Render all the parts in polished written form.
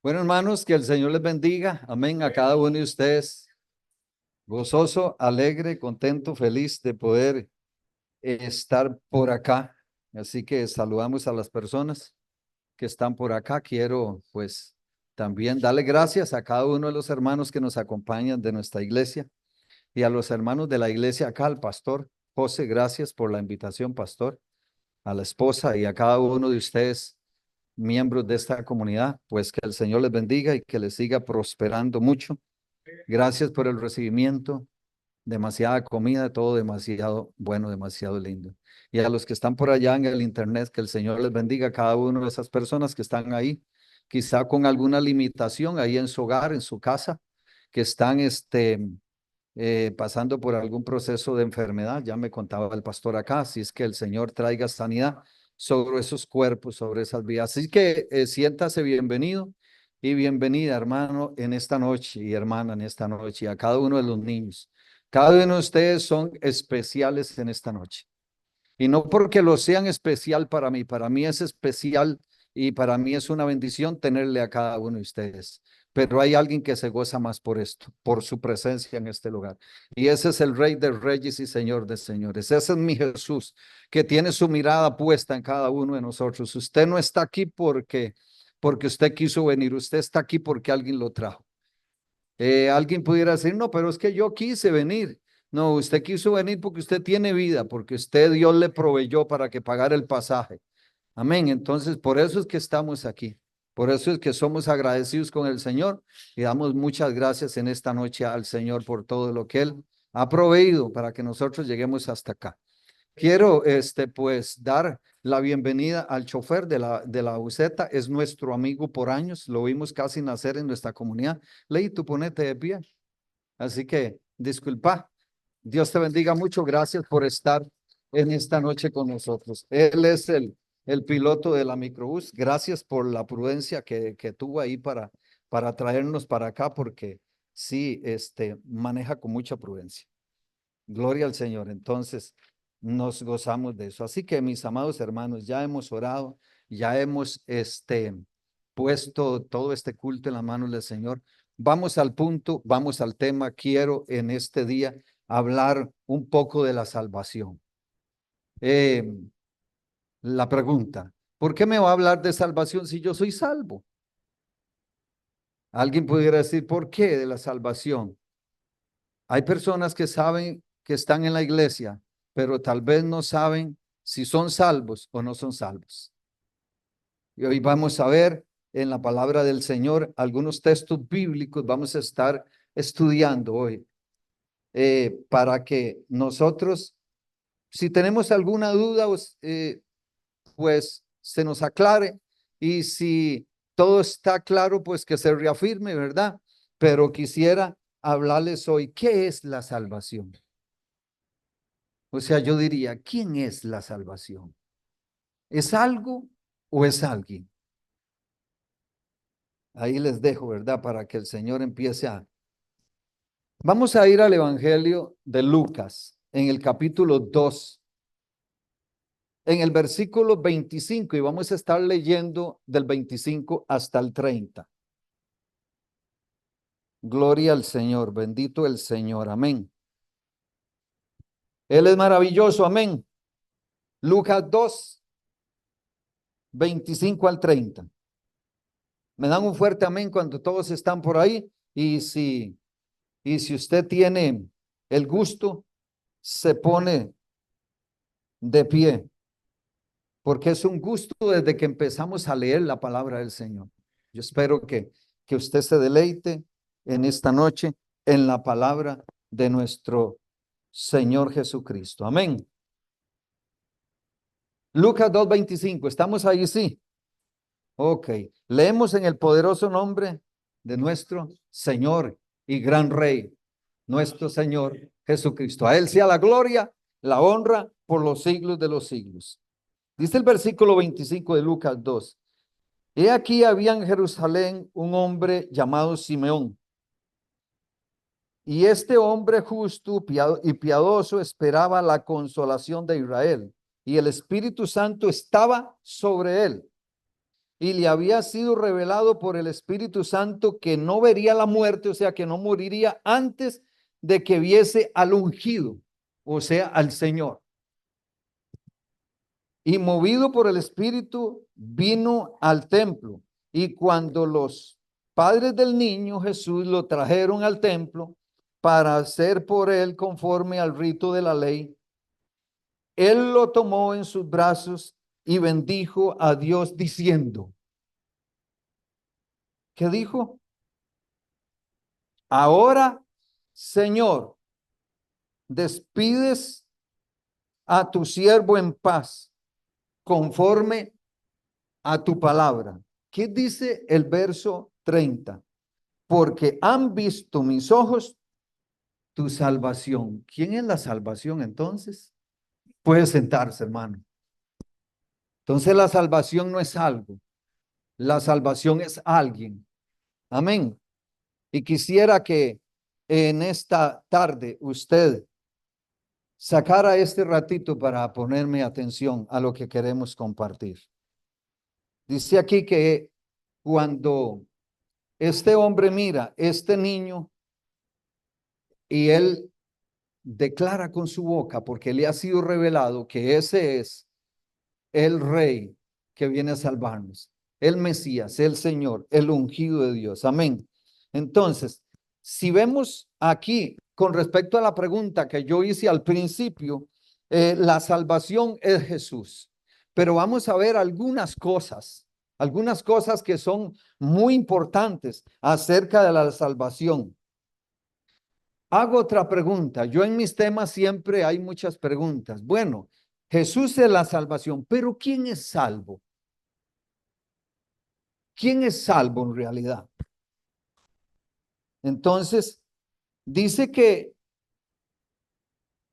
Bueno, hermanos, que el Señor les bendiga. Amén. A cada uno de ustedes, gozoso, alegre, contento, feliz de poder estar por acá. Así que saludamos a las personas que están por acá. Quiero, pues, también darle gracias a cada uno de los hermanos que nos acompañan de nuestra iglesia y a los hermanos de la iglesia acá, al pastor José. Gracias por la invitación, pastor, a la esposa y a cada uno de ustedes, miembros de esta comunidad. Pues que el Señor les bendiga y que les siga prosperando mucho. Gracias por el recibimiento, demasiada comida, todo demasiado bueno, demasiado lindo. Y a los que están por allá en el internet, que el Señor les bendiga a cada una de esas personas que están ahí, quizá con alguna limitación ahí en su hogar, en su casa, que están pasando por algún proceso de enfermedad. Ya me contaba el pastor acá, así es que el Señor traiga sanidad sobre esos cuerpos, sobre esas vidas. Así que siéntase bienvenido y bienvenida, hermano, en esta noche y hermana en esta noche, y a cada uno de los niños. Cada uno de ustedes son especiales en esta noche. Y no porque lo sean especial para mí es especial y para mí es una bendición tenerle a cada uno de ustedes. Pero hay alguien que se goza más por esto, por su presencia en este lugar. Y ese es el Rey de Reyes y Señor de Señores. Ese es mi Jesús, que tiene su mirada puesta en cada uno de nosotros. Usted no está aquí porque usted quiso venir, usted está aquí porque alguien lo trajo. Alguien pudiera decir, no, pero es que yo quise venir. No, usted quiso venir porque usted tiene vida, porque usted Dios le proveyó para que pagara el pasaje. Amén. Entonces, por eso es que estamos aquí. Por eso es que somos agradecidos con el Señor y damos muchas gracias en esta noche al Señor por todo lo que Él ha proveído para que nosotros lleguemos hasta acá. Quiero, pues, dar la bienvenida al chofer de la buseta. Es nuestro amigo por años. Lo vimos casi nacer en nuestra comunidad. Ley, tú ponete de pie. Así que, disculpa. Dios te bendiga mucho. Gracias por estar en esta noche con nosotros. Él es el piloto de la microbús. Gracias por la prudencia que tuvo ahí para traernos para acá, porque sí, maneja con mucha prudencia. Gloria al Señor. Entonces, nos gozamos de eso. Así que, mis amados hermanos, ya hemos orado, ya hemos puesto todo este culto en las manos del Señor. Vamos al punto, vamos al tema. Quiero en este día hablar un poco de la salvación. La pregunta, ¿por qué me va a hablar de salvación si yo soy salvo? Alguien pudiera decir, ¿por qué de la salvación? Hay personas que saben que están en la iglesia, pero tal vez no saben si son salvos o no son salvos. Y hoy vamos a ver en la palabra del Señor algunos textos bíblicos. Vamos a estar estudiando hoy para que nosotros, si tenemos alguna duda, pues se nos aclare, y si todo está claro, pues que se reafirme, ¿verdad? Pero quisiera hablarles hoy, ¿qué es la salvación? O sea, yo diría, ¿quién es la salvación? ¿Es algo o es alguien? Ahí les dejo, ¿verdad? Para que el Señor empiece a... Vamos a ir al Evangelio de Lucas, en el capítulo 2, en el versículo 25, y vamos a estar leyendo del 25 hasta el 30. Gloria al Señor, bendito el Señor, amén. Él es maravilloso, amén. Lucas 2, 25 al 30. Me dan un fuerte amén cuando todos están por ahí. Y si usted tiene el gusto, se pone de pie, porque es un gusto desde que empezamos a leer la palabra del Señor. Yo espero que usted se deleite en esta noche en la palabra de nuestro Señor Jesucristo. Amén. Lucas 2:25, ¿estamos ahí? Sí. Ok, leemos en el poderoso nombre de nuestro Señor y gran Rey, nuestro Señor Jesucristo. A Él sea la gloria, la honra por los siglos de los siglos. Dice el versículo 25 de Lucas 2. He aquí había en Jerusalén un hombre llamado Simeón. Y este hombre justo y piadoso esperaba la consolación de Israel. Y el Espíritu Santo estaba sobre él. y le había sido revelado por el Espíritu Santo que no vería la muerte, o sea, que no moriría antes de que viese al ungido, o sea, al Señor. Y movido por el Espíritu, vino al templo. Y cuando los padres del niño Jesús lo trajeron al templo para hacer por él conforme al rito de la ley, él lo tomó en sus brazos y bendijo a Dios diciendo, ¿qué dijo? Ahora, Señor, despides a tu siervo en paz, conforme a tu palabra. ¿Qué dice el verso 30? Porque han visto mis ojos tu salvación. ¿Quién es la salvación entonces? Puede sentarse, hermano. Entonces la salvación no es algo, la salvación es alguien. Amén. Y quisiera que en esta tarde usted sacara este ratito para ponerme atención a lo que queremos compartir. Dice aquí que cuando este hombre mira, este niño, y él declara con su boca, porque le ha sido revelado que ese es el rey que viene a salvarnos, el Mesías, el Señor, el ungido de Dios. Amén. Entonces, si vemos aquí con respecto a la pregunta que yo hice al principio, la salvación es Jesús, pero vamos a ver algunas cosas que son muy importantes acerca de la salvación. Hago otra pregunta. Yo en mis temas siempre hay muchas preguntas. Bueno, Jesús es la salvación, pero ¿quién es salvo? ¿Quién es salvo en realidad? Entonces, dice que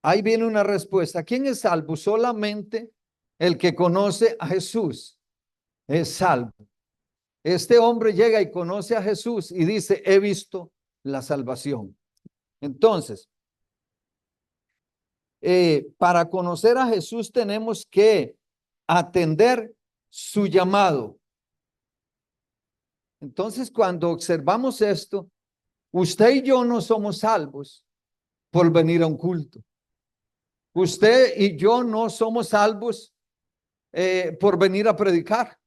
ahí viene una respuesta. ¿Quién es salvo? Solamente el que conoce a Jesús es salvo. Este hombre llega y conoce a Jesús y dice, he visto la salvación. Entonces, para conocer a Jesús tenemos que atender su llamado. Entonces, cuando observamos esto, usted y yo no somos salvos por venir a un culto. Usted y yo no somos salvos por venir a predicar.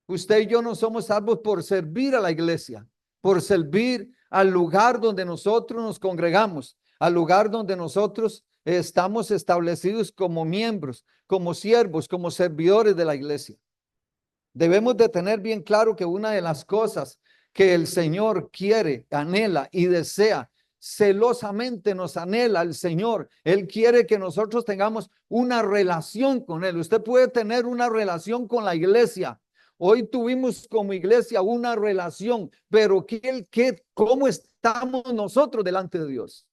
Usted y yo no somos salvos por servir a la iglesia, por servir al lugar donde nosotros nos congregamos, al lugar donde nosotros estamos establecidos como miembros, como siervos, como servidores de la iglesia. Debemos de tener bien claro que una de las cosas que el Señor quiere, anhela y desea, celosamente nos anhela el Señor. Él quiere que nosotros tengamos una relación con Él. Usted puede tener una relación con la iglesia. Hoy tuvimos como iglesia una relación, pero ¿cómo estamos nosotros delante de Dios?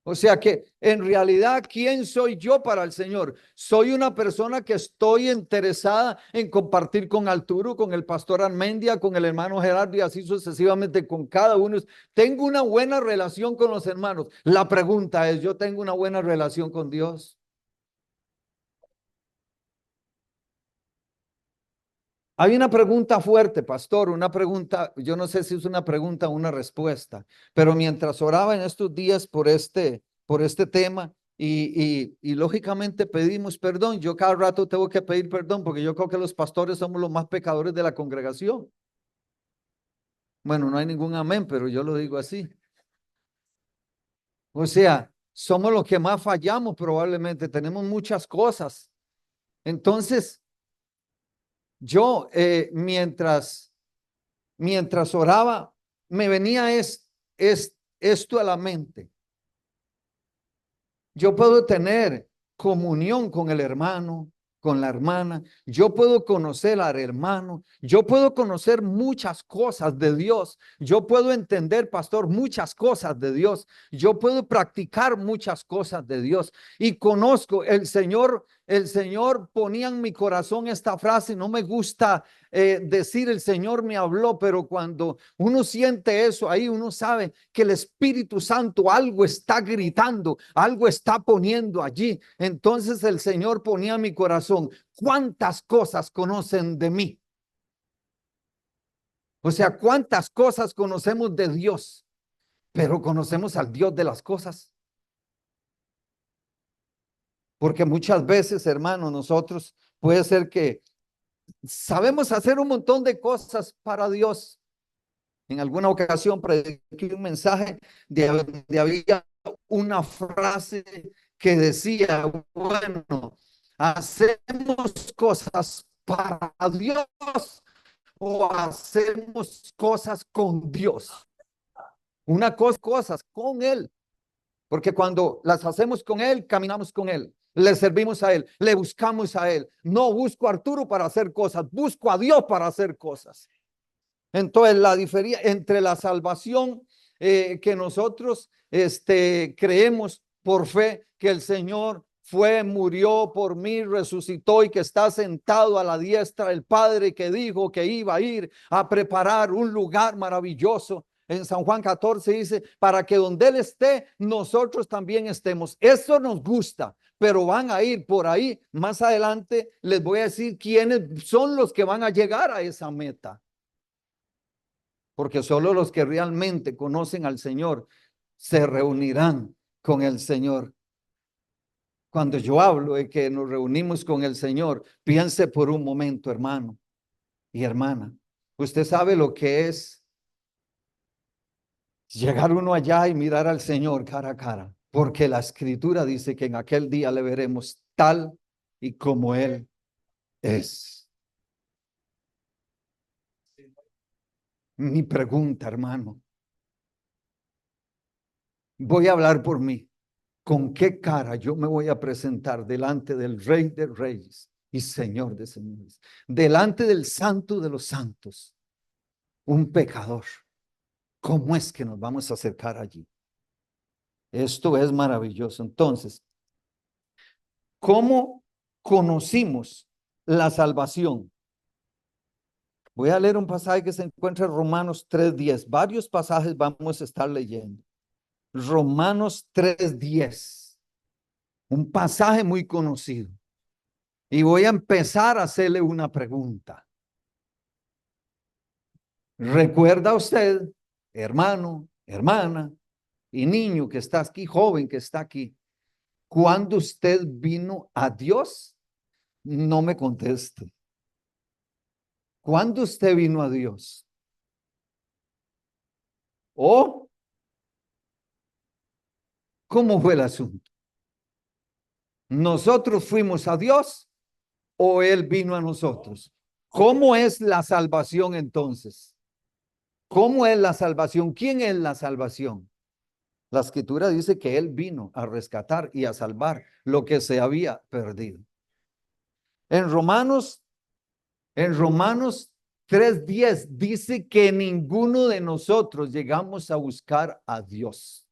O sea que en realidad, ¿quién soy yo para el Señor? Soy una persona que estoy interesada en compartir con Arturo, con el pastor Armendia, con el hermano Gerardo y así sucesivamente con cada uno. Tengo una buena relación con los hermanos. La pregunta es, ¿yo tengo una buena relación con Dios? Hay una pregunta fuerte, pastor, una pregunta, yo no sé si es una pregunta o una respuesta, pero mientras oraba en estos días por este tema y lógicamente pedimos perdón, yo cada rato tengo que pedir perdón porque yo creo que los pastores somos los más pecadores de la congregación. Bueno, no hay ningún amén, pero yo lo digo así. O sea, somos los que más fallamos probablemente, tenemos muchas cosas. Entonces, yo mientras oraba, me venía esto a la mente. Yo puedo tener comunión con el hermano, con la hermana. Yo puedo conocer al hermano. Yo puedo conocer muchas cosas de Dios. Yo puedo entender, pastor, muchas cosas de Dios. Yo puedo practicar muchas cosas de Dios. Y conozco el Señor ponía en mi corazón esta frase. No me gusta decir el Señor me habló, pero cuando uno siente eso ahí, uno sabe que el Espíritu Santo algo está gritando, algo está poniendo allí. Entonces el Señor ponía en mi corazón corazón, ¿cuántas cosas conocen de mí? O sea, ¿cuántas cosas conocemos de Dios? Pero conocemos al Dios de las cosas. Porque muchas veces, hermano, nosotros puede ser que sabemos hacer un montón de cosas para Dios. En alguna ocasión prediqué un mensaje de había una frase que decía, bueno, hacemos cosas para Dios o hacemos cosas con Dios. Una cosa, cosas con Él, porque cuando las hacemos con Él, caminamos con Él, le servimos a Él, le buscamos a Él. No busco a Arturo para hacer cosas, busco a Dios para hacer cosas. Entonces, la diferencia entre la salvación que nosotros creemos por fe que el Señor fue, murió por mí, resucitó y que está sentado a la diestra del Padre, que dijo que iba a ir a preparar un lugar maravilloso. En San Juan 14 dice, para que donde Él esté, nosotros también estemos. Eso nos gusta, pero van a ir por ahí. Más adelante les voy a decir quiénes son los que van a llegar a esa meta. Porque solo los que realmente conocen al Señor se reunirán con el Señor. Cuando yo hablo de que nos reunimos con el Señor, piense por un momento, hermano y hermana. Usted sabe lo que es llegar uno allá y mirar al Señor cara a cara, porque la Escritura dice que en aquel día le veremos tal y como Él es. Mi pregunta, hermano, voy a hablar por mí. ¿Con qué cara yo me voy a presentar delante del Rey de Reyes y Señor de Señores? Delante del Santo de los Santos, un pecador. ¿Cómo es que nos vamos a acercar allí? Esto es maravilloso. Entonces, ¿cómo conocimos la salvación? Voy a leer un pasaje que se encuentra en Romanos 3:10. Varios pasajes vamos a estar leyendo. Romanos 3:10. Un pasaje muy conocido. Y voy a empezar a hacerle una pregunta. ¿Recuerda usted, hermano, hermana y niño que está aquí, joven que está aquí, cuando usted vino a Dios? No me conteste. ¿Cuándo usted vino a Dios? ¿O cómo fue el asunto? ¿Nosotros fuimos a Dios o Él vino a nosotros? ¿Cómo es la salvación entonces? ¿Cómo es la salvación? ¿Quién es la salvación? La Escritura dice que Él vino a rescatar y a salvar lo que se había perdido. En Romanos, en Romanos 3:10 dice que ninguno de nosotros llegamos a buscar a Dios.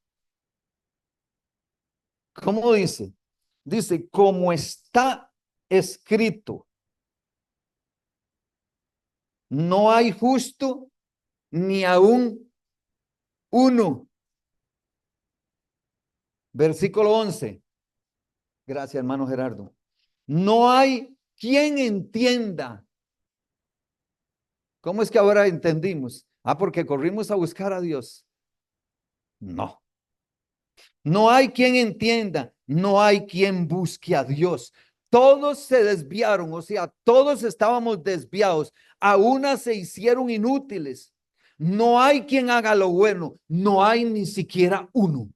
¿Cómo dice? Dice, como está escrito, no hay justo ni aún uno. Versículo 11. Gracias, hermano Gerardo. No hay quien entienda. ¿Cómo es que ahora entendimos? Porque corrimos a buscar a Dios. No. No hay quien entienda, no hay quien busque a Dios. Todos se desviaron, o sea, todos estábamos desviados. A unas se hicieron inútiles. No hay quien haga lo bueno, no hay ni siquiera uno.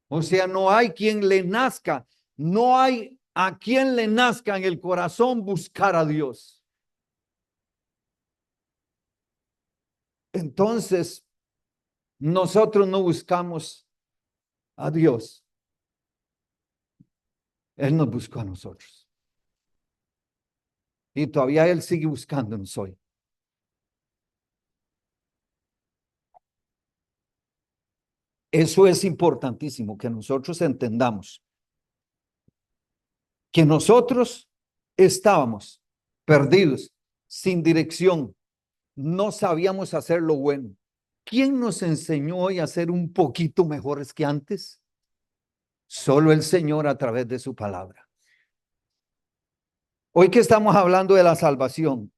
O sea, no hay quien le nazca, no hay a quien le nazca en el corazón buscar a Dios. Entonces, nosotros no buscamos a Dios. Él nos buscó a nosotros. Y todavía Él sigue buscándonos hoy. Eso es importantísimo, que nosotros entendamos que nosotros estábamos perdidos, sin dirección, no sabíamos hacer lo bueno. ¿Quién nos enseñó hoy a ser un poquito mejores que antes? Solo el Señor a través de su palabra. Hoy que estamos hablando de la salvación,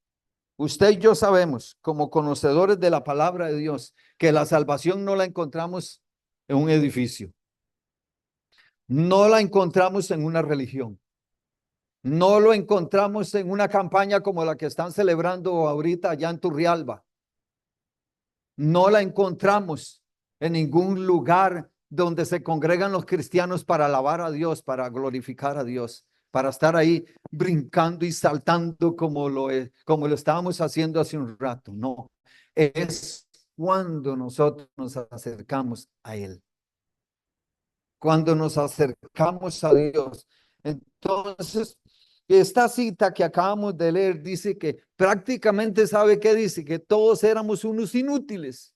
usted y yo sabemos, como conocedores de la palabra de Dios, que la salvación no la encontramos en un edificio, no la encontramos en una religión, no lo encontramos en una campaña como la que están celebrando ahorita allá en Turrialba, no la encontramos en ningún lugar donde se congregan los cristianos para alabar a Dios, para glorificar a Dios, para estar ahí brincando y saltando como lo estábamos haciendo hace un rato. No, es cuando nosotros nos acercamos a Él, cuando nos acercamos a Dios. Entonces, esta cita que acabamos de leer dice que prácticamente, ¿sabe qué dice? Que todos éramos unos inútiles.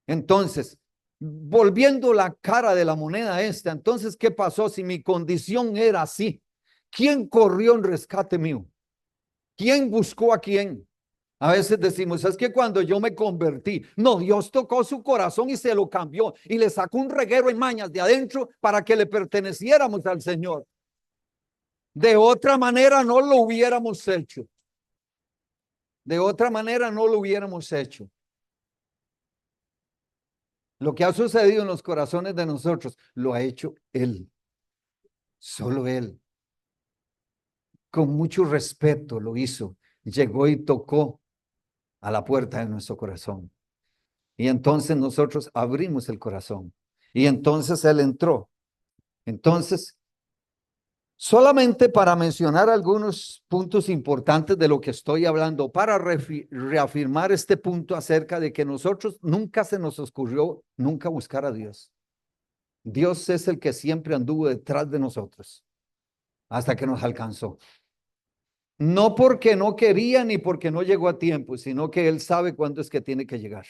Entonces, volviendo la cara de la moneda esta, entonces, ¿qué pasó si mi condición era así? ¿Quién corrió en rescate mío? ¿Quién buscó a quién? A veces decimos, es que cuando yo me convertí, no, Dios tocó su corazón y se lo cambió y le sacó un reguero en mañas de adentro para que le perteneciéramos al Señor. De otra manera no lo hubiéramos hecho. De otra manera no lo hubiéramos hecho. Lo que ha sucedido en los corazones de nosotros, lo ha hecho Él. Solo Él. Con mucho respeto lo hizo. Llegó y tocó a la puerta de nuestro corazón. Y entonces nosotros abrimos el corazón. Y entonces Él entró. Entonces, solamente para mencionar algunos puntos importantes de lo que estoy hablando, para reafirmar este punto acerca de que nosotros nunca se nos ocurrió nunca buscar a Dios. Dios es el que siempre anduvo detrás de nosotros hasta que nos alcanzó. No porque no quería ni porque no llegó a tiempo, sino que Él sabe cuándo es que tiene que llegar.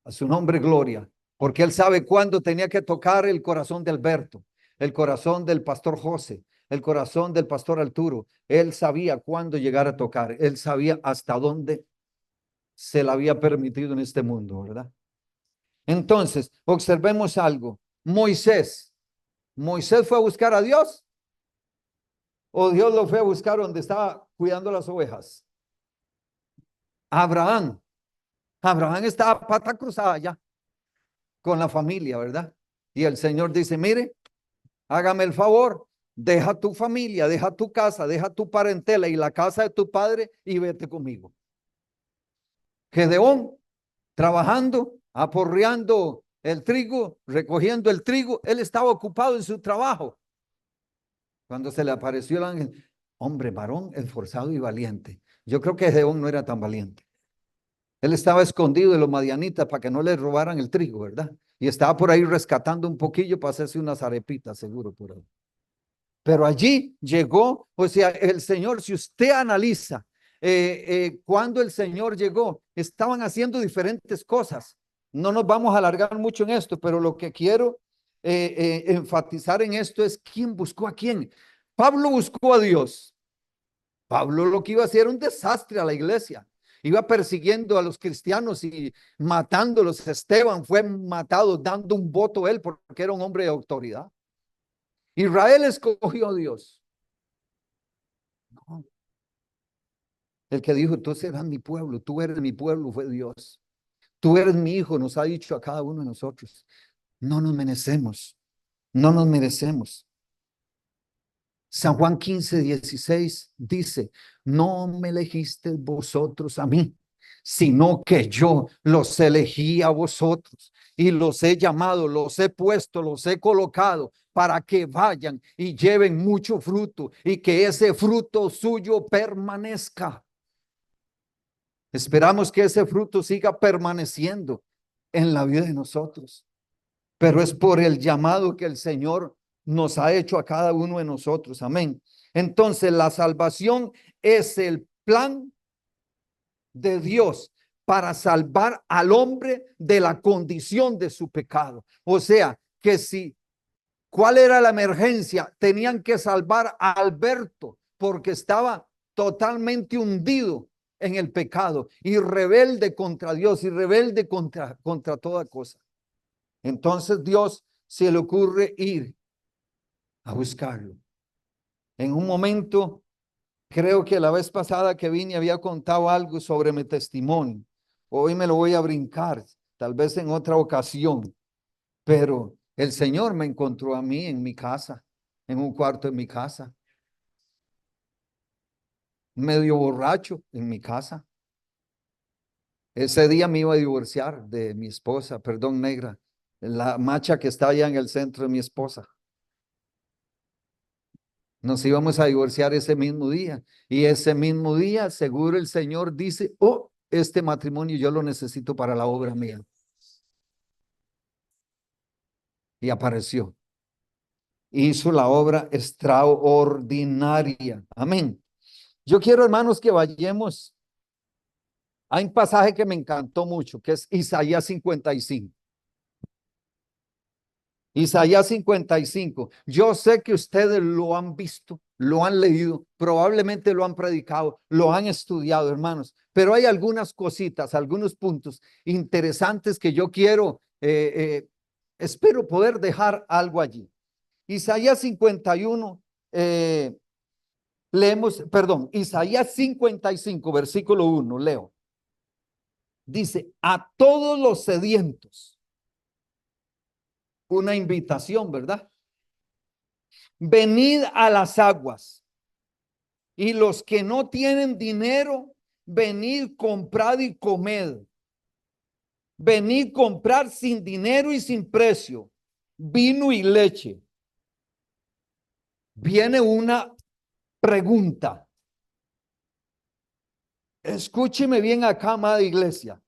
A su nombre, gloria. Porque Él sabe cuándo tenía que tocar el corazón de Alberto, el corazón del pastor José, el corazón del pastor Arturo. Él sabía cuándo llegar a tocar. Él sabía hasta dónde se le había permitido en este mundo, ¿verdad? Entonces, observemos algo. Moisés fue a buscar a Dios o Dios lo fue a buscar donde estaba cuidando las ovejas. Abraham estaba pata cruzada ya con la familia, ¿verdad? Y el Señor dice, mire, hágame el favor, deja tu familia, deja tu casa, deja tu parentela y la casa de tu padre y vete conmigo. Gedeón, trabajando, aporreando el trigo, recogiendo el trigo, él estaba ocupado en su trabajo. Cuando se le apareció el ángel, hombre, varón, esforzado y valiente. Yo creo que Gedeón no era tan valiente. Él estaba escondido de los madianitas para que no le robaran el trigo, ¿verdad? Y estaba por ahí rescatando un poquillo para hacerse unas arepitas, seguro por ahí. Pero allí llegó, o sea, el Señor, si usted analiza cuando el Señor llegó, estaban haciendo diferentes cosas. No nos vamos a alargar mucho en esto, pero lo que quiero enfatizar en esto es quién buscó a quién. Pablo buscó a Dios. Pablo lo que iba a hacer era un desastre a la iglesia. Iba persiguiendo a los cristianos y matándolos. Esteban fue matado dando un voto a él porque era un hombre de autoridad. Israel escogió a Dios. No. El que dijo, tú serás mi pueblo, tú eres mi pueblo, fue Dios. Tú eres mi hijo, nos ha dicho a cada uno de nosotros. No nos merecemos, no nos merecemos. San Juan 15:16 dice, no me elegisteis vosotros a mí, sino que yo los elegí a vosotros y los he llamado, los he puesto, los he colocado para que vayan y lleven mucho fruto y que ese fruto suyo permanezca. Esperamos que ese fruto siga permaneciendo en la vida de nosotros, pero es por el llamado que el Señor nos ha hecho a cada uno de nosotros. Amén. Entonces, la salvación es el plan de Dios para salvar al hombre de la condición de su pecado. O sea, que si, ¿cuál era la emergencia? Tenían que salvar a Alberto porque estaba totalmente hundido en el pecado y rebelde contra Dios y rebelde contra toda cosa. Entonces Dios se le ocurre ir a buscarlo. En un momento, creo que la vez pasada que vine había contado algo sobre mi testimonio. Hoy me lo voy a brincar, tal vez en otra ocasión, pero el Señor me encontró a mí en mi casa, en un cuarto de mi casa, medio borracho en mi casa. Ese día me iba a divorciar de mi esposa, perdón, negra, la macha que está allá en el centro de mi esposa. Nos íbamos a divorciar ese mismo día y ese mismo día seguro el Señor dice, oh, este matrimonio yo lo necesito para la obra mía. Y apareció. Hizo la obra extraordinaria. Amén. Yo quiero, hermanos, que vayamos. Hay un pasaje que me encantó mucho, que es Isaías 55. Isaías 55. Yo sé que ustedes lo han visto, lo han leído, probablemente lo han predicado, lo han estudiado, hermanos, pero hay algunas cositas, algunos puntos interesantes que yo quiero, espero poder dejar algo allí. Isaías 51, leemos, perdón, Isaías 55, versículo 1, leo. Dice, a todos los sedientos, una invitación, ¿verdad? Venid a las aguas, y los que no tienen dinero, venid, comprad y comed. Venid, comprar sin dinero y sin precio, vino y leche. Viene una pregunta. Escúcheme bien acá, amada iglesia,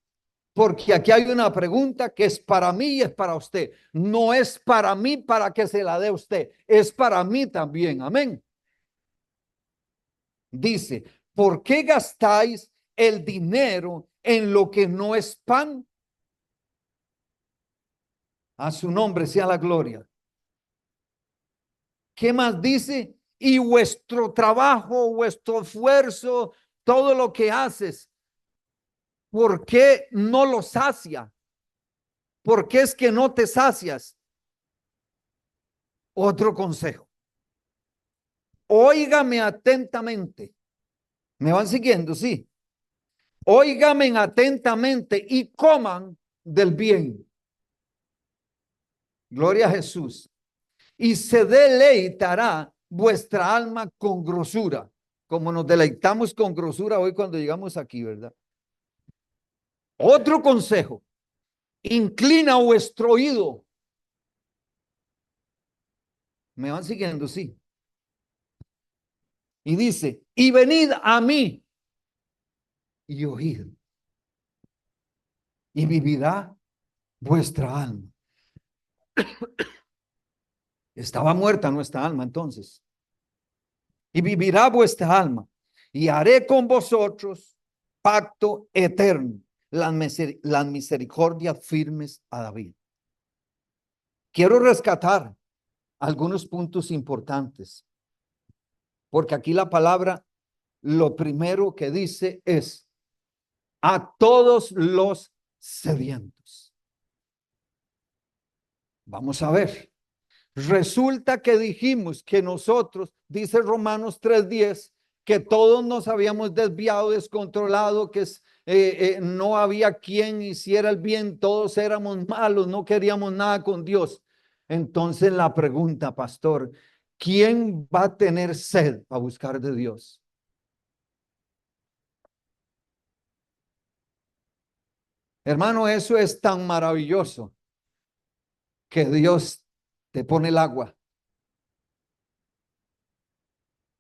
porque aquí hay una pregunta que es para mí y es para usted. No es para mí para que se la dé usted, es para mí también. Amén. Dice, ¿por qué gastáis el dinero en lo que no es pan? A su nombre sea la gloria. ¿Qué más dice? Y vuestro trabajo, vuestro esfuerzo, todo lo que haces, ¿por qué no lo sacia? ¿Por qué es que no te sacias? Otro consejo. Óigame atentamente. ¿Me van siguiendo? Sí. Óigame atentamente y coman del bien. Gloria a Jesús. Y se deleitará vuestra alma con grosura, como nos deleitamos con grosura hoy cuando llegamos aquí, ¿verdad? Otro consejo, inclina vuestro oído. ¿Me van siguiendo? Sí. Y dice, y venid a mí y oíd, y vivirá vuestra alma. Estaba muerta nuestra alma entonces. Y vivirá vuestra alma. Y haré con vosotros pacto eterno, las misericordias firmes a David. Quiero rescatar algunos puntos importantes, porque aquí la palabra, lo primero que dice es, a todos los sedientos. Vamos a ver. Resulta que dijimos que nosotros, dice Romanos 3:10, que todos nos habíamos desviado, descontrolado, que no había quien hiciera el bien, todos éramos malos, no queríamos nada con Dios. Entonces la pregunta, pastor, ¿quién va a tener sed a buscar de Dios? Hermano, eso es tan maravilloso que Dios te pone el agua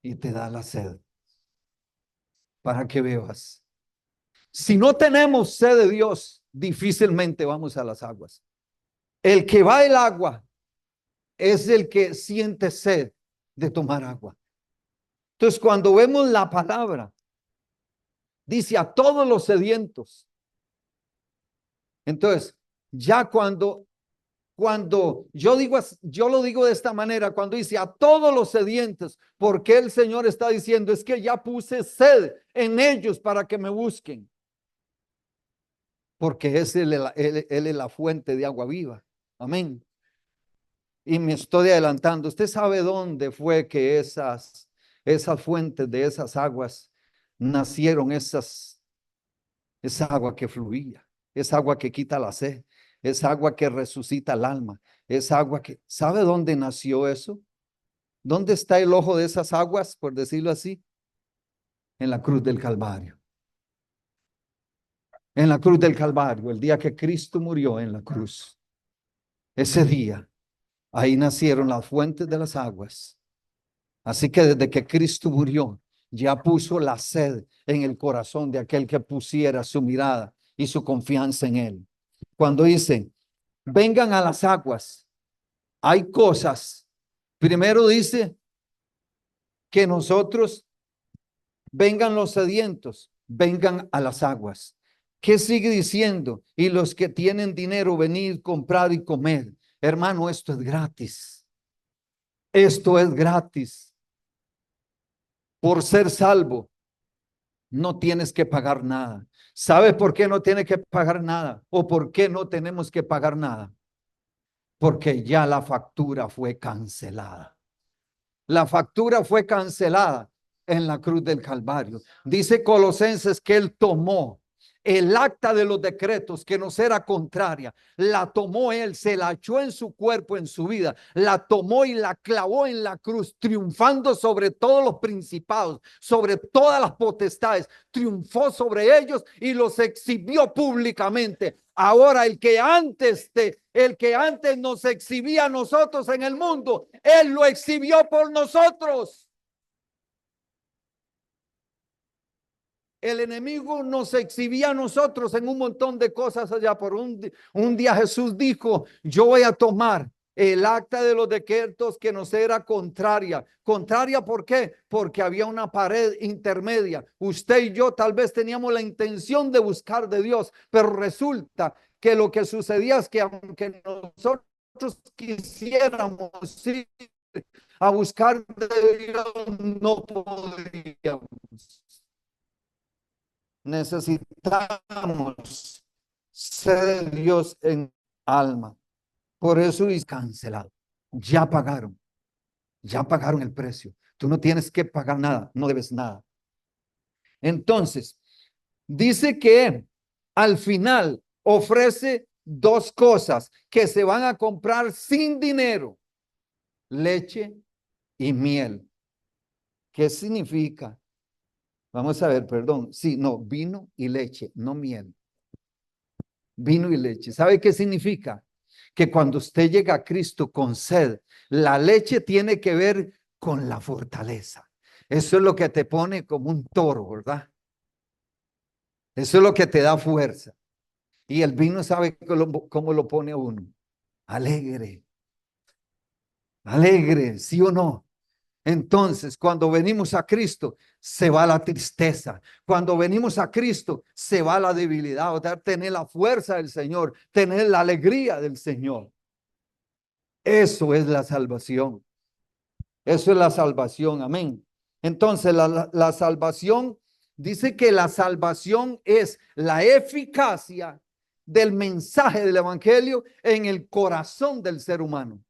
y te da la sed para que bebas. Si no tenemos sed de Dios, difícilmente vamos a las aguas. El que va al agua es el que siente sed de tomar agua. Entonces, cuando vemos la palabra, dice a todos los sedientos. Entonces, ya cuando yo lo digo de esta manera, cuando dice a todos los sedientes, porque el Señor está diciendo, es que ya puse sed en ellos para que me busquen. Porque es él es la fuente de agua viva. Amén. Y me estoy adelantando. ¿Usted sabe dónde fue que esas fuentes de esas aguas nacieron? Esa agua que fluía, esa agua que quita la sed, esa agua que resucita el alma, esa agua que, ¿sabe dónde nació eso? ¿Dónde está el ojo de esas aguas, por decirlo así? En la cruz del Calvario. En la cruz del Calvario, el día que Cristo murió en la cruz. Ese día, ahí nacieron las fuentes de las aguas. Así que desde que Cristo murió, ya puso la sed en el corazón de aquel que pusiera su mirada y su confianza en él. Cuando dice, vengan a las aguas, hay cosas. Primero dice que nosotros, vengan los sedientos, vengan a las aguas. ¿Qué sigue diciendo? Y los que tienen dinero, venid, comprar y comer. Hermano, esto es gratis. Esto es gratis. Por ser salvo, no tienes que pagar nada. ¿Sabes por qué no tienes que pagar nada? ¿O por qué no tenemos que pagar nada? Porque ya la factura fue cancelada. La factura fue cancelada en la cruz del Calvario. Dice Colosenses que él tomó el acta de los decretos que nos era contraria, la tomó él, se la echó en su cuerpo, en su vida, la tomó y la clavó en la cruz, triunfando sobre todos los principados, sobre todas las potestades, triunfó sobre ellos y los exhibió públicamente. Ahora el que antes nos exhibía a nosotros en el mundo, él lo exhibió por nosotros. El enemigo nos exhibía a nosotros en un montón de cosas allá. Por un día Jesús dijo, yo voy a tomar el acta de los decretos que nos era contraria. ¿Contraria por qué? Porque había una pared intermedia. Usted y yo tal vez teníamos la intención de buscar de Dios, pero resulta que lo que sucedía es que aunque nosotros quisiéramos ir a buscar de Dios, no podríamos. Necesitamos ser de Dios en alma. Por eso es cancelado. Ya pagaron el precio. Tú no tienes que pagar nada, no debes nada. Entonces, dice que al final ofrece dos cosas que se van a comprar sin dinero: leche y miel. ¿Qué significa? Vamos a ver, perdón. Sí, no, vino y leche, no miel. Vino y leche. ¿Sabe qué significa? Que cuando usted llega a Cristo con sed, la leche tiene que ver con la fortaleza. Eso es lo que te pone como un toro, ¿verdad? Eso es lo que te da fuerza. Y el vino, ¿sabe cómo lo pone a uno? Alegre. Alegre, ¿sí o no? Entonces, cuando venimos a Cristo, se va la tristeza. Cuando venimos a Cristo, se va la debilidad. O sea, tener la fuerza del Señor, tener la alegría del Señor. Eso es la salvación. Eso es la salvación. Amén. Entonces, la salvación, dice que la salvación es la eficacia del mensaje del evangelio en el corazón del ser humano.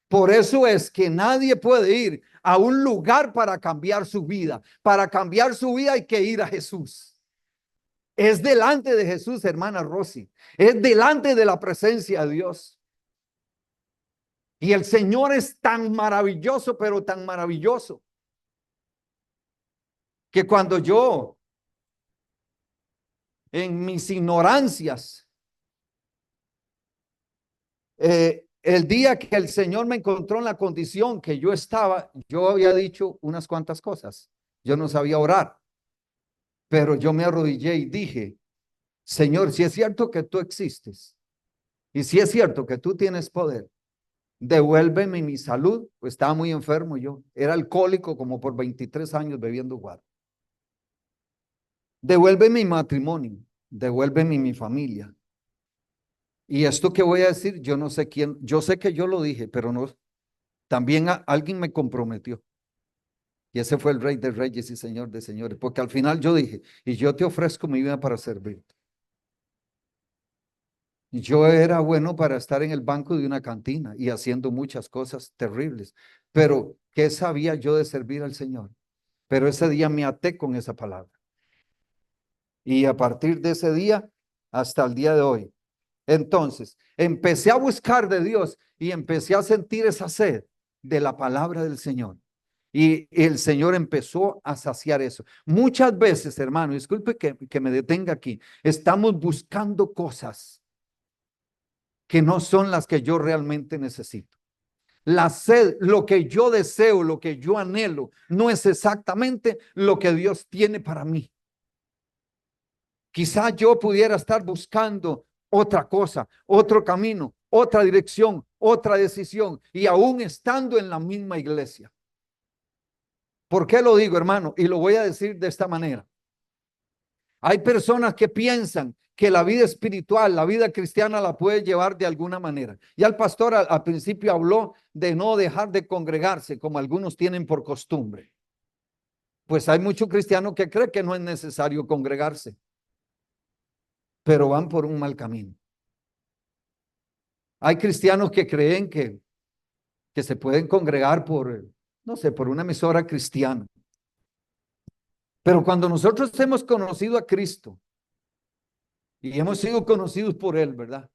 Por eso es que nadie puede ir a un lugar para cambiar su vida. Para cambiar su vida hay que ir a Jesús. Es delante de Jesús, hermana Rosy. Es delante de la presencia de Dios. Y el Señor es tan maravilloso, pero tan maravilloso, que cuando yo, en mis ignorancias, el día que el Señor me encontró en la condición que yo estaba, yo había dicho unas cuantas cosas. Yo no sabía orar, pero yo me arrodillé y dije, Señor, si es cierto que tú existes y si es cierto que tú tienes poder, devuélveme mi salud. Pues estaba muy enfermo yo, era alcohólico como por 23 años bebiendo guaro. Devuélveme mi matrimonio, devuélveme mi familia. Y esto que voy a decir, yo no sé quién, yo sé que yo lo dije, pero no, también alguien me comprometió. Y ese fue el Rey de Reyes y Señor de Señores, porque al final yo dije, y yo te ofrezco mi vida para servirte. Yo era bueno para estar en el banco de una cantina y haciendo muchas cosas terribles, pero ¿qué sabía yo de servir al Señor? Pero ese día me até con esa palabra. Y a partir de ese día hasta el día de hoy. Entonces, empecé a buscar de Dios y empecé a sentir esa sed de la palabra del Señor. Y el Señor empezó a saciar eso. Muchas veces, hermano, disculpe que me detenga aquí, estamos buscando cosas que no son las que yo realmente necesito. La sed, lo que yo deseo, lo que yo anhelo, no es exactamente lo que Dios tiene para mí. Quizá yo pudiera estar buscando otra cosa, otro camino, otra dirección, otra decisión, y aún estando en la misma iglesia. ¿Por qué lo digo, hermano? Y lo voy a decir de esta manera. Hay personas que piensan que la vida espiritual, la vida cristiana la puede llevar de alguna manera. Ya el pastor al principio habló de no dejar de congregarse como algunos tienen por costumbre. Pues hay muchos cristianos que creen que no es necesario congregarse, pero van por un mal camino. Hay cristianos que creen que se pueden congregar por, no sé, por una emisora cristiana. Pero cuando nosotros hemos conocido a Cristo y hemos sido conocidos por Él, ¿verdad?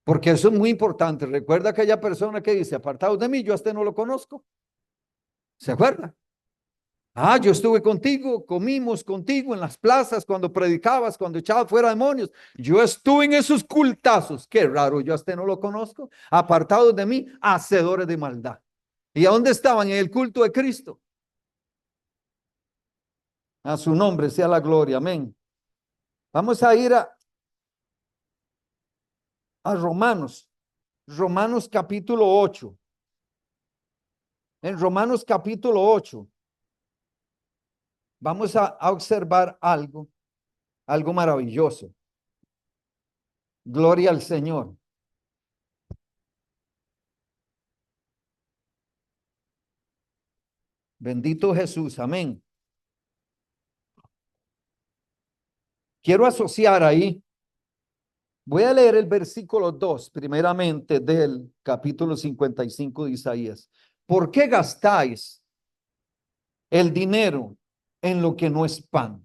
Porque eso es muy importante. Recuerda aquella persona que dice, apartados de mí, yo a este no lo conozco. ¿Se acuerda? Ah, yo estuve contigo, comimos contigo en las plazas cuando predicabas, cuando echabas fuera demonios. Yo estuve en esos cultazos. Qué raro, yo a este no lo conozco. Apartados de mí, hacedores de maldad. ¿Y a dónde estaban? En el culto de Cristo. A su nombre sea la gloria. Amén. Vamos a ir a Romanos. Romanos capítulo 8. En Romanos capítulo 8 vamos a observar algo maravilloso. Gloria al Señor. Bendito Jesús. Amén. Quiero asociar ahí. Voy a leer el versículo 2, primeramente del capítulo 55 de Isaías. ¿Por qué gastáis el dinero en lo que no es pan?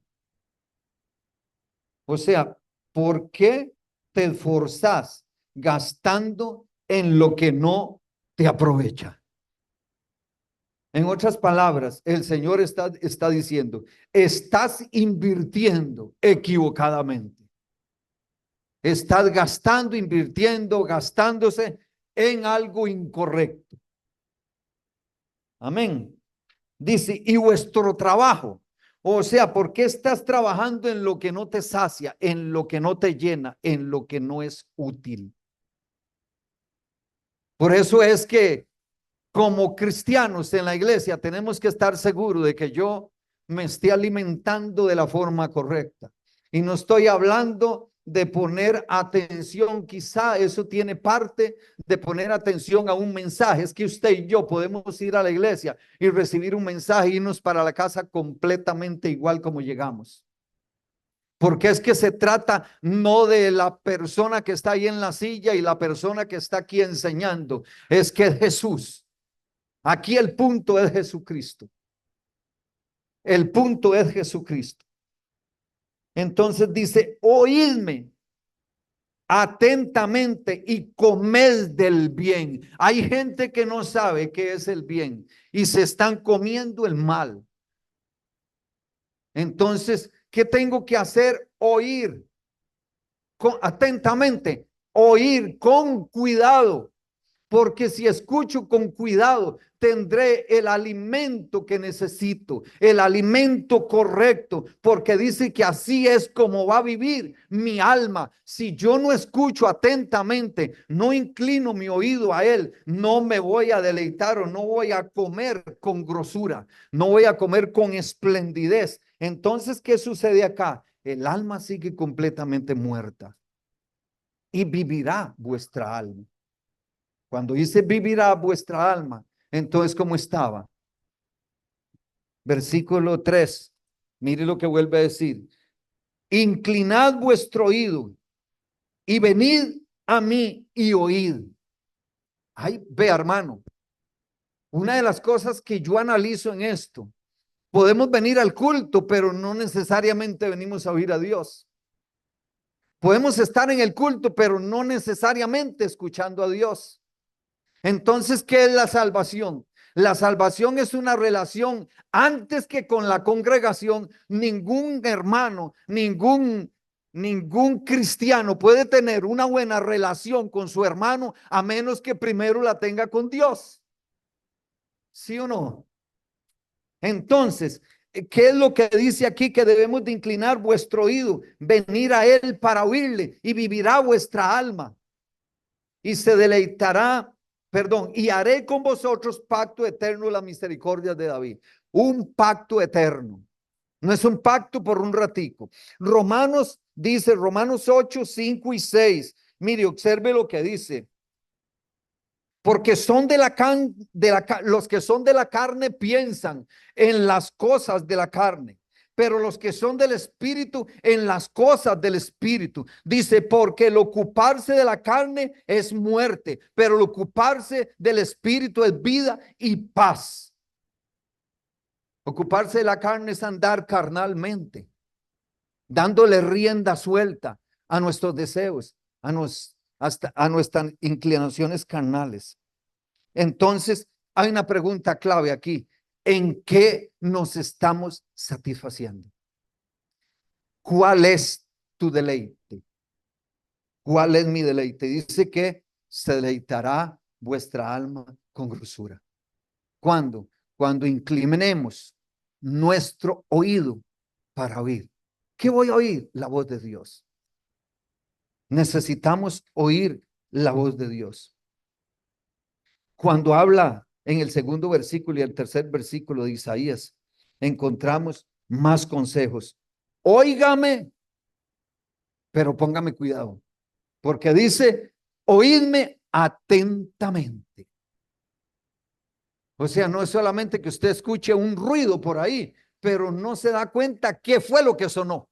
O sea, ¿por qué te esforzás gastando en lo que no te aprovecha? En otras palabras, el Señor está diciendo, estás invirtiendo equivocadamente. Estás gastando, invirtiendo, gastándose en algo incorrecto. Amén. Dice, y vuestro trabajo. O sea, ¿por qué estás trabajando en lo que no te sacia, en lo que no te llena, en lo que no es útil? Por eso es que como cristianos en la iglesia tenemos que estar seguros de que yo me esté alimentando de la forma correcta. Y no estoy hablando de poner atención, quizá eso tiene parte de poner atención a un mensaje. Es que usted y yo podemos ir a la iglesia y recibir un mensaje y irnos para la casa completamente igual como llegamos. Porque es que se trata no de la persona que está ahí en la silla y la persona que está aquí enseñando, es que Jesús. Aquí el punto es Jesucristo. El punto es Jesucristo. Entonces dice, oídme atentamente y comed del bien. Hay gente que no sabe qué es el bien y se están comiendo el mal. Entonces, ¿qué tengo que hacer? Oír atentamente, oír con cuidado. Porque si escucho con cuidado, tendré el alimento que necesito, el alimento correcto, porque dice que así es como va a vivir mi alma. Si yo no escucho atentamente, no inclino mi oído a él, no me voy a deleitar o no voy a comer con grosura, no voy a comer con esplendidez. Entonces, ¿qué sucede acá? El alma sigue completamente muerta y vivirá vuestra alma. Cuando dice vivirá vuestra alma, entonces ¿cómo estaba? Versículo 3. Mire lo que vuelve a decir. Inclinad vuestro oído y venid a mí y oíd. Ay, ve, hermano, una de las cosas que yo analizo en esto, podemos venir al culto, pero no necesariamente venimos a oír a Dios. Podemos estar en el culto, pero no necesariamente escuchando a Dios. Entonces, ¿qué es la salvación? La salvación es una relación antes que con la congregación. Ningún hermano, ningún cristiano puede tener una buena relación con su hermano a menos que primero la tenga con Dios. ¿Sí o no? Entonces, ¿qué es lo que dice aquí? Que debemos de inclinar vuestro oído, venir a él para oírle, y vivirá vuestra alma y se deleitará, perdón, y haré con vosotros pacto eterno, la misericordia de David. Un pacto eterno. No es un pacto por un ratico. Romanos dice, Romanos 8, 5 y 6. Mire, observe lo que dice. Porque son los que son de la carne piensan en las cosas de la carne, pero los que son del espíritu en las cosas del espíritu. Dice, porque el ocuparse de la carne es muerte, pero el ocuparse del espíritu es vida y paz. Ocuparse de la carne es andar carnalmente, dándole rienda suelta a nuestros deseos, hasta a nuestras inclinaciones carnales. Entonces, hay una pregunta clave aquí. ¿En qué nos estamos satisfaciendo? ¿Cuál es tu deleite? ¿Cuál es mi deleite? Dice que se deleitará vuestra alma con grosura. ¿Cuándo? Cuando inclinemos nuestro oído para oír. ¿Qué voy a oír? La voz de Dios. Necesitamos oír la voz de Dios. Cuando habla en el segundo versículo y el tercer versículo de Isaías, encontramos más consejos. Óigame, pero póngame cuidado, porque dice, oídme atentamente. O sea, no es solamente que usted escuche un ruido por ahí, pero no se da cuenta qué fue lo que sonó.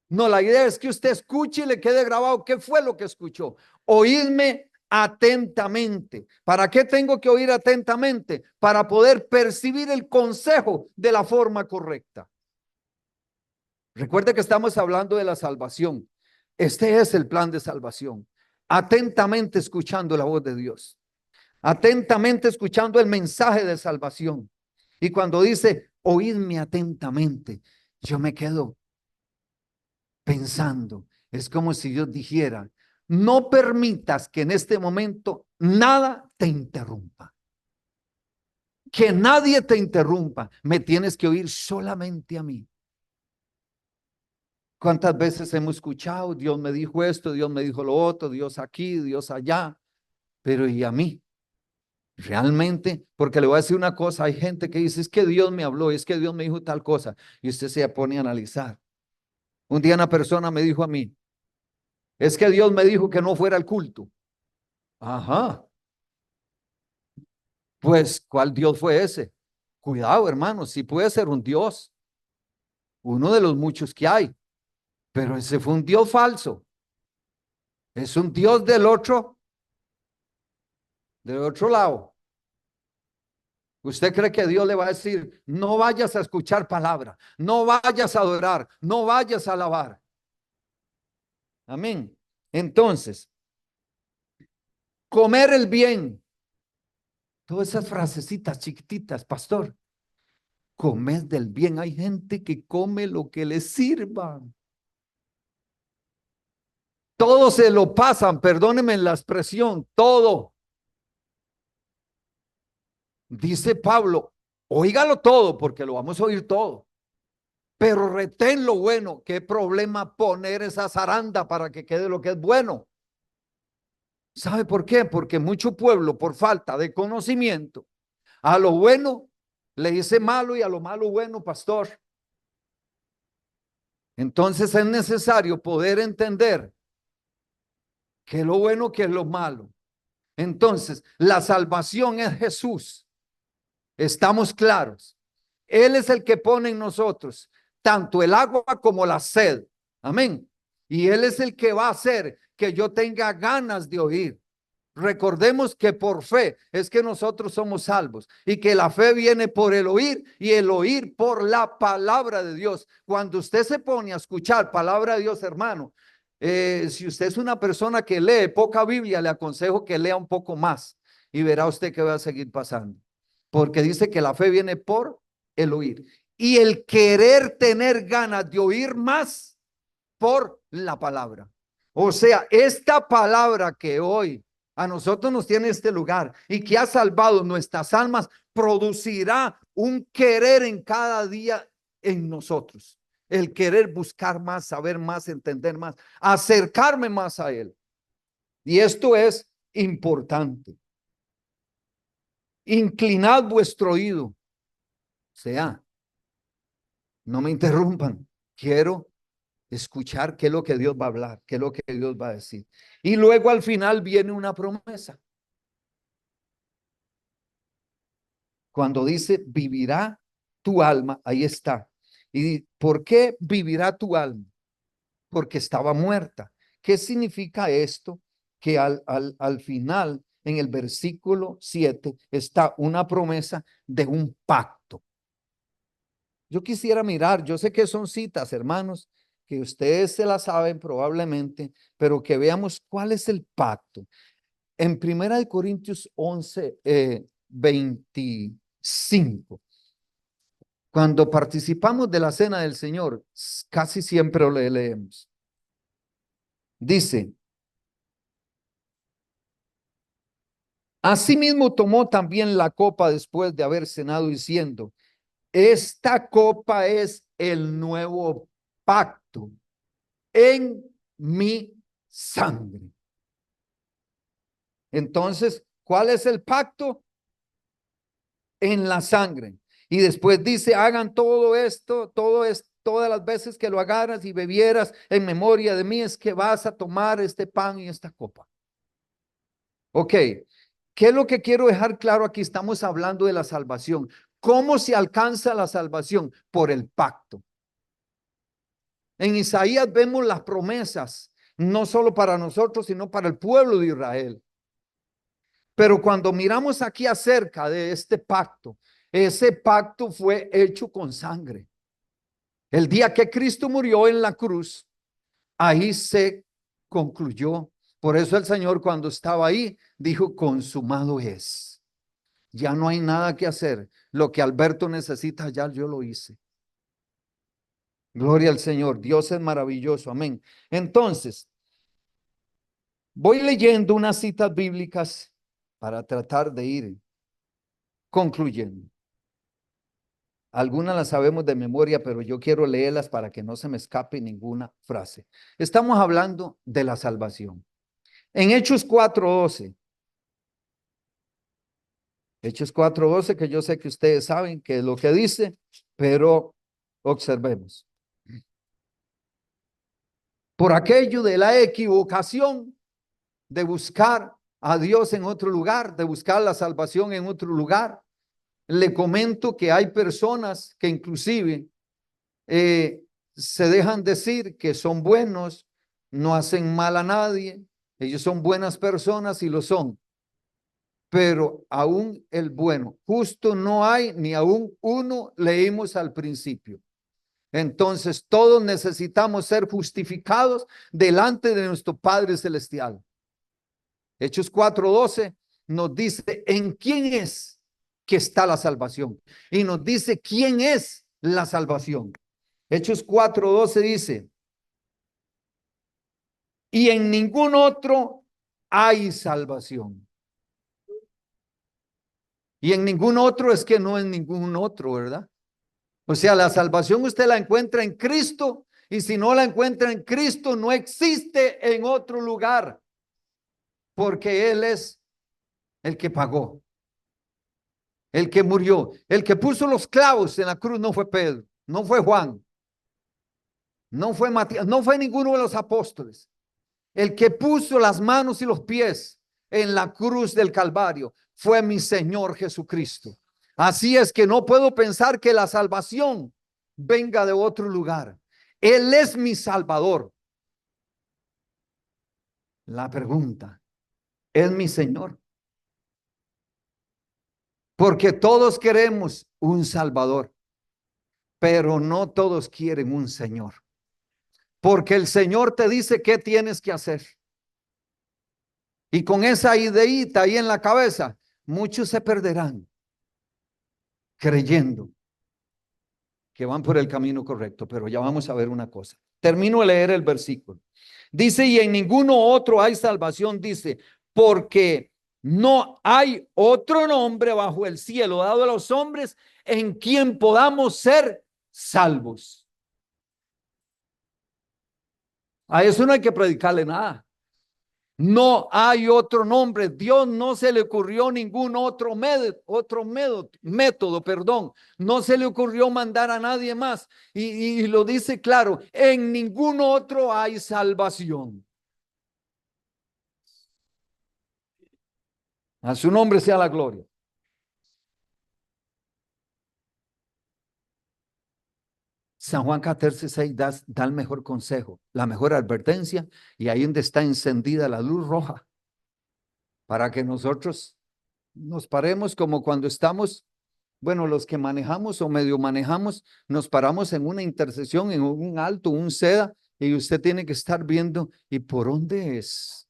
No, la idea es que usted escuche y le quede grabado qué fue lo que escuchó. Oídme atentamente. ¿Para qué tengo que oír atentamente? Para poder percibir el consejo de la forma correcta. Recuerde que estamos hablando de la salvación. Este es el plan de salvación. Atentamente escuchando la voz de Dios. Atentamente escuchando el mensaje de salvación. Y cuando dice, oídme atentamente, yo me quedo pensando. Es como si Dios dijera, no permitas que en este momento nada te interrumpa. Que nadie te interrumpa. Me tienes que oír solamente a mí. ¿Cuántas veces hemos escuchado? Dios me dijo esto, Dios me dijo lo otro, Dios aquí, Dios allá. Pero ¿y a mí? Realmente, porque le voy a decir una cosa, hay gente que dice, es que Dios me habló, es que Dios me dijo tal cosa. Y usted se pone a analizar. Un día una persona me dijo a mí, es que Dios me dijo que no fuera al culto. Ajá. Pues, ¿cuál Dios fue ese? Cuidado, hermano, si puede ser un Dios, uno de los muchos que hay, pero ese fue un Dios falso. Es un Dios del otro lado. ¿Usted cree que Dios le va a decir, no vayas a escuchar palabra, no vayas a adorar, no vayas a alabar? Amén. Entonces, comer el bien. Todas esas frasecitas chiquititas, pastor. Comed del bien. Hay gente que come lo que le sirva. Todo se lo pasan, perdónenme la expresión, todo. Dice Pablo, óigalo todo porque lo vamos a oír todo. Pero retén lo bueno. ¿Qué problema poner esa zaranda para que quede lo que es bueno? ¿Sabe por qué? Porque mucho pueblo, por falta de conocimiento, a lo bueno le dice malo y a lo malo bueno, pastor. Entonces es necesario poder entender qué es lo bueno, qué es lo malo. Entonces, la salvación es Jesús. Estamos claros. Él es el que pone en nosotros tanto el agua como la sed. Amén. Y Él es el que va a hacer que yo tenga ganas de oír. Recordemos que por fe es que nosotros somos salvos y que la fe viene por el oír y el oír por la palabra de Dios. Cuando usted se pone a escuchar palabra de Dios, hermano, si usted es una persona que lee poca Biblia, le aconsejo que lea un poco más y verá usted que va a seguir pasando. Porque dice que la fe viene por el oír y el querer tener ganas de oír más por la palabra. O sea, esta palabra que hoy a nosotros nos tiene este lugar y que ha salvado nuestras almas, producirá un querer en cada día en nosotros. El querer buscar más, saber más, entender más, acercarme más a Él. Y esto es importante. Inclinad vuestro oído. O sea, no me interrumpan. Quiero escuchar qué es lo que Dios va a hablar, qué es lo que Dios va a decir. Y luego al final viene una promesa. Cuando dice vivirá tu alma, ahí está. ¿Y por qué vivirá tu alma? Porque estaba muerta. ¿Qué significa esto? Que al final, en el versículo 7, está una promesa de un pacto. Yo quisiera mirar, yo sé que son citas, hermanos, que ustedes se las saben probablemente, pero que veamos cuál es el pacto. En 1 Corintios 11, 25, cuando participamos de la cena del Señor, casi siempre lo leemos. Dice, asimismo tomó también la copa después de haber cenado diciendo, esta copa es el nuevo pacto en mi sangre. Entonces, ¿cuál es el pacto? En la sangre. Y después dice, hagan todo esto, todas las veces que lo agarras y bebieras en memoria de mí, es que vas a tomar este pan y esta copa. Ok, ¿qué es lo que quiero dejar claro aquí? Estamos hablando de la salvación. ¿Cómo se alcanza la salvación? Por el pacto. En Isaías vemos las promesas, no solo para nosotros, sino para el pueblo de Israel. Pero cuando miramos aquí acerca de este pacto, ese pacto fue hecho con sangre. El día que Cristo murió en la cruz, ahí se concluyó. Por eso el Señor cuando estaba ahí dijo, consumado es. Ya no hay nada que hacer. Lo que Alberto necesita, ya yo lo hice. Gloria al Señor. Dios es maravilloso. Amén. Entonces, voy leyendo unas citas bíblicas para tratar de ir concluyendo. Algunas las sabemos de memoria, pero yo quiero leerlas para que no se me escape ninguna frase. Estamos hablando de la salvación. En Hechos 4:12. Hechos 4:12, que yo sé que ustedes saben qué es lo que dice, pero observemos. Por aquello de la equivocación de buscar a Dios en otro lugar, de buscar la salvación en otro lugar, le comento que hay personas que inclusive se dejan decir que son buenos, no hacen mal a nadie, ellos son buenas personas y lo son. Pero aún el bueno, justo no hay, ni aún uno, leímos al principio. Entonces todos necesitamos ser justificados delante de nuestro Padre Celestial. Hechos 4:12 nos dice en quién es que está la salvación y nos dice quién es la salvación. Hechos 4:12 dice, y en ningún otro hay salvación. Y en ningún otro es que no en ningún otro, ¿verdad? O sea, la salvación usted la encuentra en Cristo y si no la encuentra en Cristo no existe en otro lugar porque Él es el que pagó, el que murió, el que puso los clavos en la cruz no fue Pedro, no fue Juan, no fue Matías, no fue ninguno de los apóstoles. El que puso las manos y los pies en la cruz del Calvario fue mi Señor Jesucristo. Así es que no puedo pensar que la salvación venga de otro lugar. Él es mi Salvador. la pregunta, ¿es mi Señor? Porque todos queremos un Salvador, pero no todos quieren un Señor. Porque el Señor te dice qué tienes que hacer. Y con esa ideita ahí en la cabeza, muchos se perderán creyendo que van por el camino correcto. Pero ya vamos a ver una cosa. Termino de leer el versículo. Dice, y en ninguno otro hay salvación, dice, porque no hay otro nombre bajo el cielo dado a los hombres en quien podamos ser salvos. A eso no hay que predicarle nada. No hay otro nombre. Dios no se le ocurrió ningún método, perdón. No se le ocurrió mandar a nadie más. Y lo dice claro, en ningún otro hay salvación. A su nombre sea la gloria. San Juan 14:6 da el mejor consejo, la mejor advertencia, y ahí donde está encendida la luz roja para que nosotros nos paremos como cuando estamos, bueno, los que manejamos o medio manejamos, nos paramos en una intersección, en un alto, un seda, y usted tiene que estar viendo, ¿y por dónde es?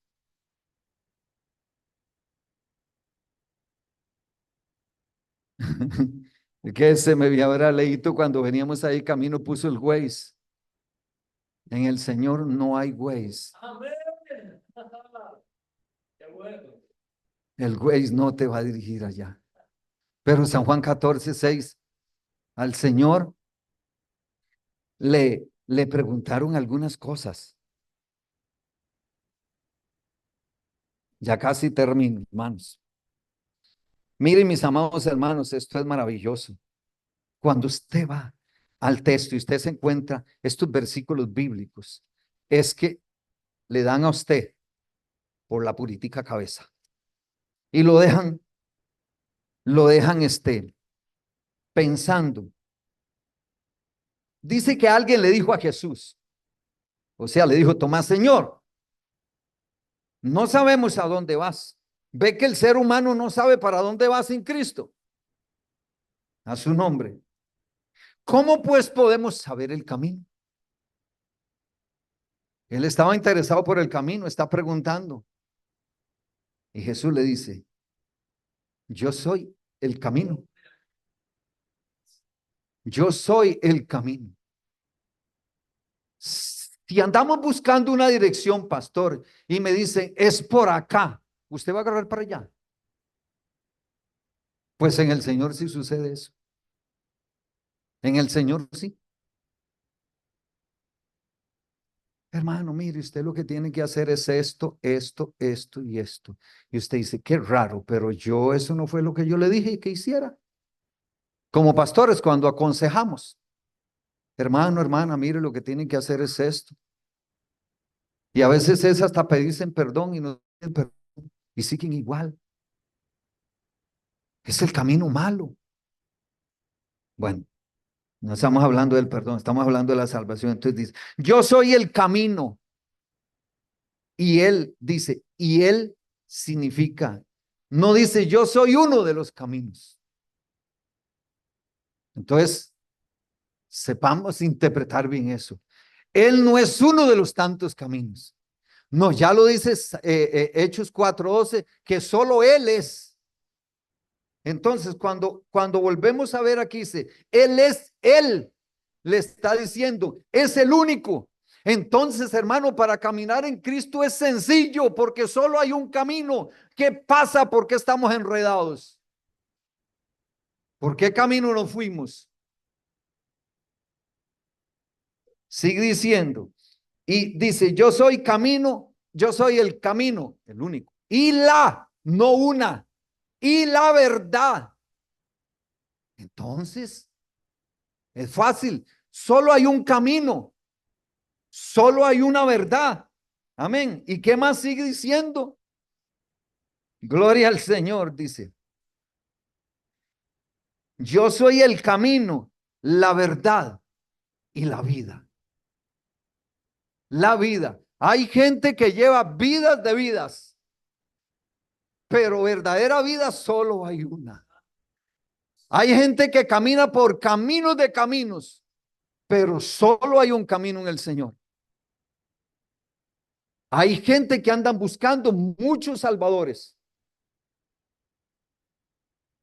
Que se me había leído cuando veníamos ahí camino, puso el Waze. En el Señor no hay Waze. Amén. Qué bueno. El Waze no te va a dirigir allá. Pero San Juan 14:6, al Señor le preguntaron algunas cosas. Ya casi termino, hermanos. Miren, mis amados hermanos, esto es maravilloso. Cuando usted va al texto y usted se encuentra estos versículos bíblicos, es que le dan a usted por la purítica cabeza y lo dejan pensando. Dice que alguien le dijo a Jesús, o sea, le dijo, Tomás, Señor, no sabemos a dónde vas. Ve que el ser humano no sabe para dónde va sin Cristo. A su nombre. ¿Cómo pues podemos saber el camino? Él estaba interesado por el camino, está preguntando. Y Jesús le dice, yo soy el camino. Yo soy el camino. Si andamos buscando una dirección, pastor, y me dicen, es por acá, ¿usted va a agarrar para allá? Pues en el Señor sí sucede eso. En el Señor sí. Hermano, mire, usted lo que tiene que hacer es esto, esto, esto y esto. Y usted dice, qué raro, pero eso no fue lo que yo le dije que hiciera. Como pastores, cuando aconsejamos, hermano, hermana, mire, lo que tiene que hacer es esto. Y a veces es hasta pedirse perdón y no perdón, y siguen igual. Es el camino malo. Bueno, no estamos hablando del perdón, estamos hablando de la salvación. Entonces dice, yo soy el camino. Y él dice, y él significa, no dice yo soy uno de los caminos. Entonces, sepamos interpretar bien eso. Él no es uno de los tantos caminos. No, ya lo dice Hechos 4:12, que solo Él es. Entonces, cuando volvemos a ver aquí, dice, Él es Él, le está diciendo, es el único. Entonces, hermano, para caminar en Cristo es sencillo, porque solo hay un camino. ¿Qué pasa? ¿Por qué estamos enredados? ¿Por qué camino nos fuimos? Sigue diciendo, y dice, yo soy camino, yo soy el camino, el único, y no una, y la verdad. Entonces, es fácil, solo hay un camino, solo hay una verdad. Amén. ¿Y qué más sigue diciendo? Gloria al Señor, dice. Yo soy el camino, la verdad y la vida. La vida. Hay gente que lleva vidas de vidas, pero verdadera vida solo hay una. Hay gente que camina por caminos de caminos, pero solo hay un camino en el Señor. Hay gente que andan buscando muchos salvadores,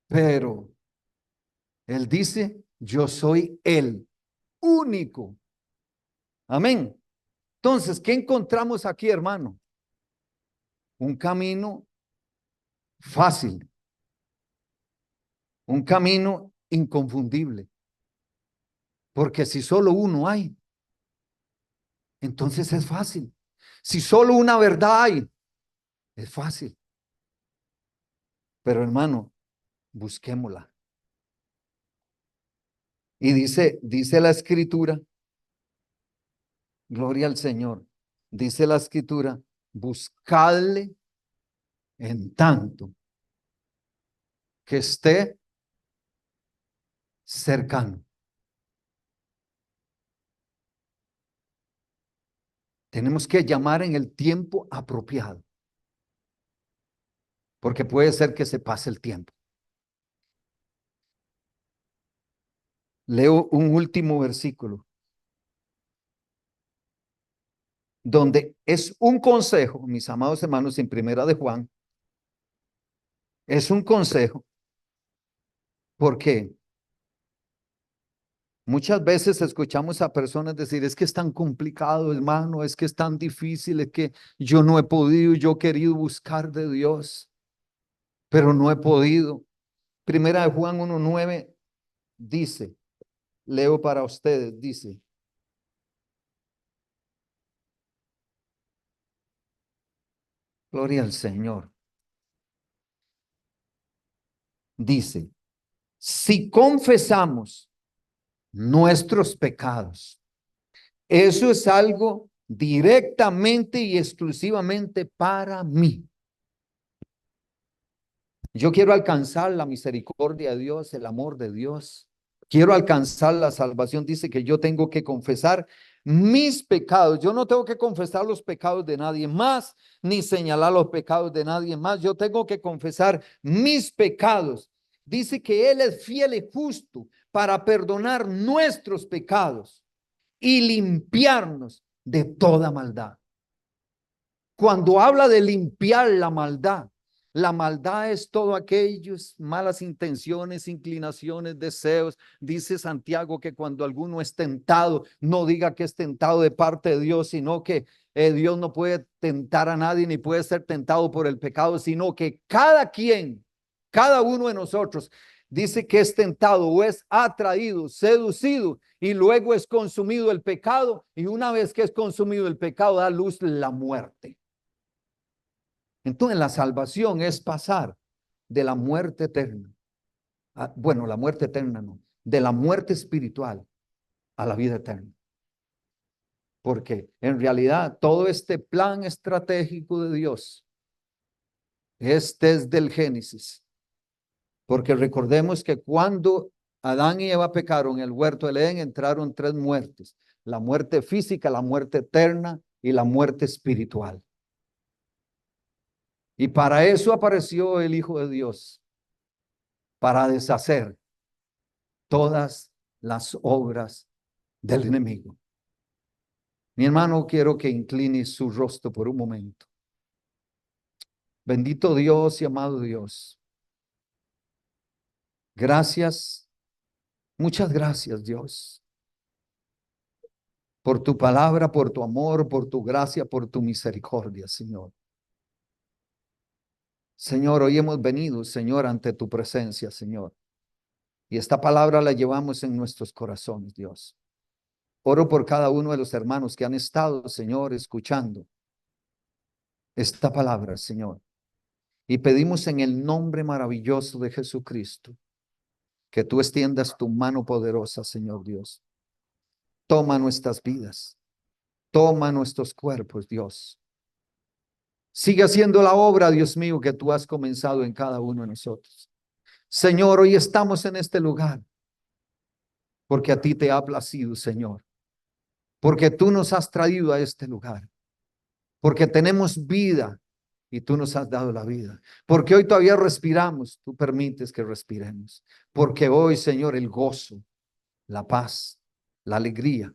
pero Él dice, yo soy el único. Amén. Entonces, ¿qué encontramos aquí, hermano? Un camino fácil, un camino inconfundible, porque si solo uno hay, entonces es fácil. Si solo una verdad hay, es fácil. Pero hermano, busquémosla. Y dice la escritura, gloria al Señor, dice la escritura, buscadle en tanto que esté cercano. Tenemos que llamar en el tiempo apropiado, porque puede ser que se pase el tiempo. Leo un último versículo, donde es un consejo, mis amados hermanos, en Primera de Juan, es un consejo, porque muchas veces escuchamos a personas decir, es que es tan complicado, hermano, es que es tan difícil, es que yo no he podido, yo he querido buscar de Dios, pero no he podido. Primera de Juan 1:9 dice, leo para ustedes, dice, gloria al Señor, dice, si confesamos nuestros pecados, eso es algo directamente y exclusivamente para mí. Yo quiero alcanzar la misericordia de Dios, el amor de Dios. Quiero alcanzar la salvación. Dice que yo tengo que confesar mis pecados. Yo no tengo que confesar los pecados de nadie más, ni señalar los pecados de nadie más. Yo tengo que confesar mis pecados. Dice que Él es fiel y justo para perdonar nuestros pecados y limpiarnos de toda maldad. Cuando habla de limpiar la maldad es todo aquellos malas intenciones, inclinaciones, deseos. Dice Santiago que cuando alguno es tentado, no diga que es tentado de parte de Dios, sino que Dios no puede tentar a nadie ni puede ser tentado por el pecado, sino que cada quien, cada uno de nosotros, dice que es tentado o es atraído, seducido y luego es consumido el pecado, y una vez que es consumido el pecado da luz la muerte. Entonces la salvación es pasar de la muerte eterna, bueno, la muerte eterna no, de la muerte espiritual a la vida eterna. Porque en realidad todo este plan estratégico de Dios es desde el Génesis. Porque recordemos que cuando Adán y Eva pecaron en el huerto del Edén, entraron tres muertes: la muerte física, la muerte eterna y la muerte espiritual. Y para eso apareció el Hijo de Dios, para deshacer todas las obras del enemigo. Mi hermano, quiero que incline su rostro por un momento. Bendito Dios y amado Dios. Gracias, muchas gracias, Dios, por tu palabra, por tu amor, por tu gracia, por tu misericordia, Señor. Señor, hoy hemos venido, Señor, ante tu presencia, Señor. Y esta palabra la llevamos en nuestros corazones, Dios. Oro por cada uno de los hermanos que han estado, Señor, escuchando esta palabra, Señor. Y pedimos en el nombre maravilloso de Jesucristo que tú extiendas tu mano poderosa, Señor Dios. Toma nuestras vidas, toma nuestros cuerpos, Dios. Sigue haciendo la obra, Dios mío, que tú has comenzado en cada uno de nosotros. Señor, hoy estamos en este lugar porque a ti te ha placido, Señor, porque tú nos has traído a este lugar. porque tenemos vida y tú nos has dado la vida, porque hoy todavía respiramos, tú permites que respiremos, porque hoy, Señor, el gozo, la paz, la alegría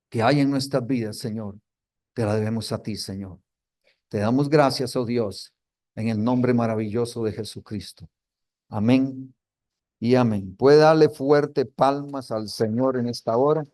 que hay en nuestras vidas, Señor, te la debemos a ti, Señor. Te damos gracias, oh Dios, en el nombre maravilloso de Jesucristo. Amén y amén. Puede darle fuerte palmas al Señor en esta hora.